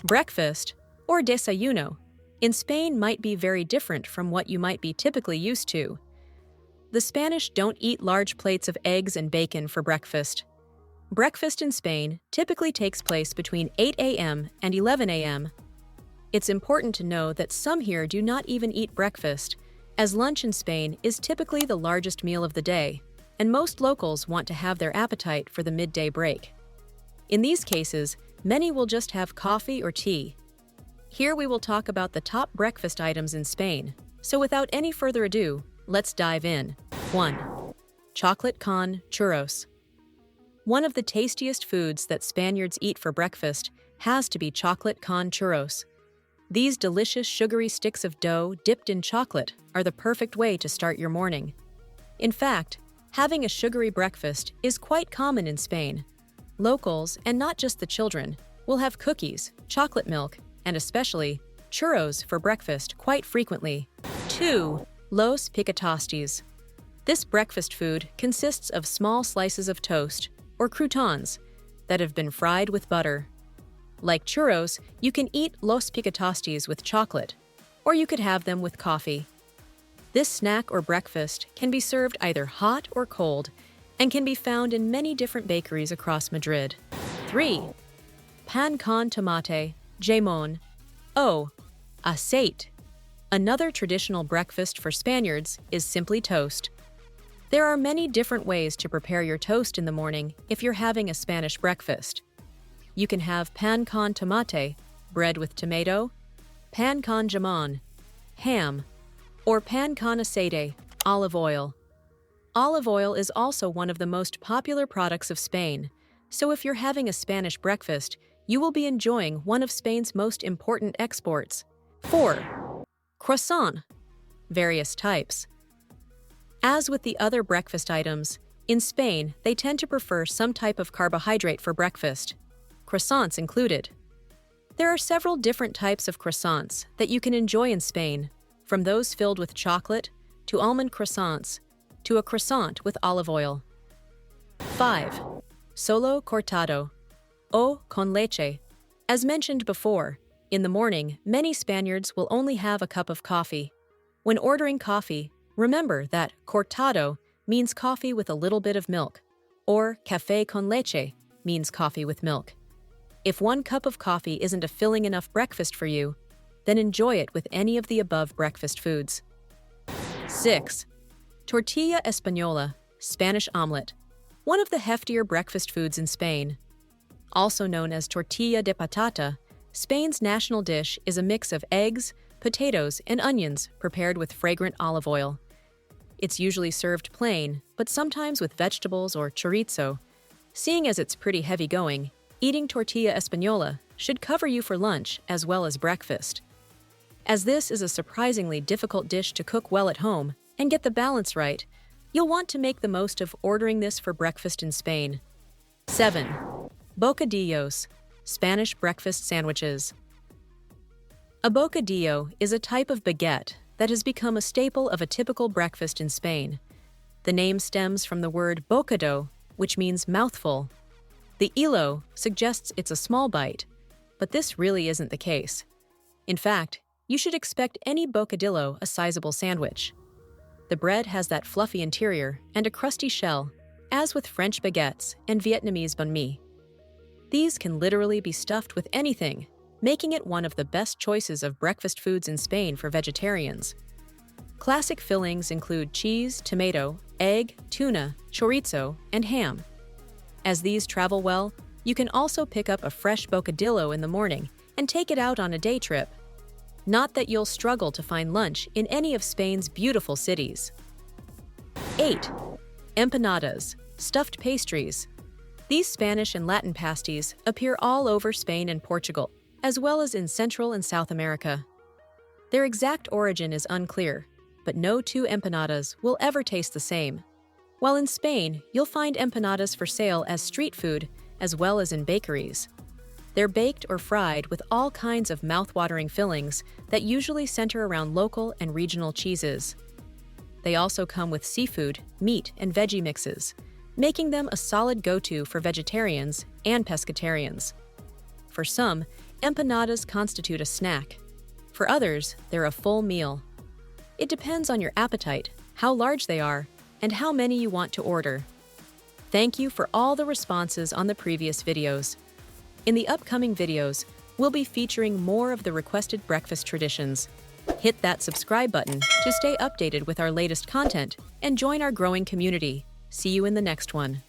Breakfast, or desayuno, in Spain might be very different from what you might be typically used to. The Spanish don't eat large plates of eggs and bacon for breakfast. Breakfast in Spain typically takes place between 8 a.m. and 11 a.m. It's important to know that some here do not even eat breakfast, as lunch in Spain is typically the largest meal of the day, and most locals want to have their appetite for the midday break. In these cases, many will just have coffee or tea. Here we will talk about the top breakfast items in Spain, so without any further ado, let's dive in. 1. Chocolate con churros. One of the tastiest foods that Spaniards eat for breakfast has to be chocolate con churros. These delicious sugary sticks of dough dipped in chocolate are the perfect way to start your morning. In fact, having a sugary breakfast is quite common in Spain. Locals, and not just the children, will have cookies, chocolate milk, and especially churros for breakfast quite frequently. 2. Los picatostes. This breakfast food consists of small slices of toast, or croutons, that have been fried with butter. Like churros, you can eat los picatostes with chocolate, or you could have them with coffee. This snack or breakfast can be served either hot or cold, and can be found in many different bakeries across Madrid. 3. Pan con tomate, jamón, o aceite. Another traditional breakfast for Spaniards is simply toast. There are many different ways to prepare your toast in the morning if you're having a Spanish breakfast. You can have pan con tomate, bread with tomato, pan con jamón, ham, or pan con aceite, olive oil. Olive oil is also one of the most popular products of Spain, so if you're having a Spanish breakfast, you will be enjoying one of Spain's most important exports. 4. Croissant. Various types. As with the other breakfast items, in Spain they tend to prefer some type of carbohydrate for breakfast, croissants included. There are several different types of croissants that you can enjoy in Spain, from those filled with chocolate, to almond croissants, to a croissant with olive oil. 5. Solo cortado, o con leche. As mentioned before, in the morning, many Spaniards will only have a cup of coffee. When ordering coffee, remember that cortado means coffee with a little bit of milk, or café con leche means coffee with milk. If one cup of coffee isn't a filling enough breakfast for you, then enjoy it with any of the above breakfast foods. 6. Tortilla Espanola, Spanish omelet, one of the heftier breakfast foods in Spain. Also known as tortilla de patata, Spain's national dish is a mix of eggs, potatoes, and onions prepared with fragrant olive oil. It's usually served plain, but sometimes with vegetables or chorizo. Seeing as it's pretty heavy going, eating tortilla espanola should cover you for lunch as well as breakfast. As this is a surprisingly difficult dish to cook well at home and get the balance right, you'll want to make the most of ordering this for breakfast in Spain. 7. Bocadillos, Spanish breakfast sandwiches. A bocadillo is a type of baguette that has become a staple of a typical breakfast in Spain. The name stems from the word bocado, which means mouthful. The hilo suggests it's a small bite, but this really isn't the case. In fact, you should expect any bocadillo a sizable sandwich. The bread has that fluffy interior and a crusty shell, as with French baguettes and Vietnamese banh mi. These can literally be stuffed with anything, making it one of the best choices of breakfast foods in Spain for vegetarians. Classic fillings include cheese, tomato, egg, tuna, chorizo, and ham. As these travel well, you can also pick up a fresh bocadillo in the morning and take it out on a day trip. Not that you'll struggle to find lunch in any of Spain's beautiful cities. 8. Empanadas, stuffed pastries. These Spanish and Latin pasties appear all over Spain and Portugal, as well as in Central and South America. Their exact origin is unclear, but no two empanadas will ever taste the same. While in Spain, you'll find empanadas for sale as street food, as well as in bakeries. They're baked or fried with all kinds of mouth-watering fillings that usually center around local and regional cheeses. They also come with seafood, meat, and veggie mixes, making them a solid go-to for vegetarians and pescatarians. For some, Empanadas constitute a snack. For others, they're a full meal. It depends on your appetite, how large they are, and how many you want to order. Thank you for all the responses on the previous videos. In the upcoming videos, we'll be featuring more of the requested breakfast traditions. Hit that subscribe button to stay updated with our latest content and join our growing community. See you in the next one.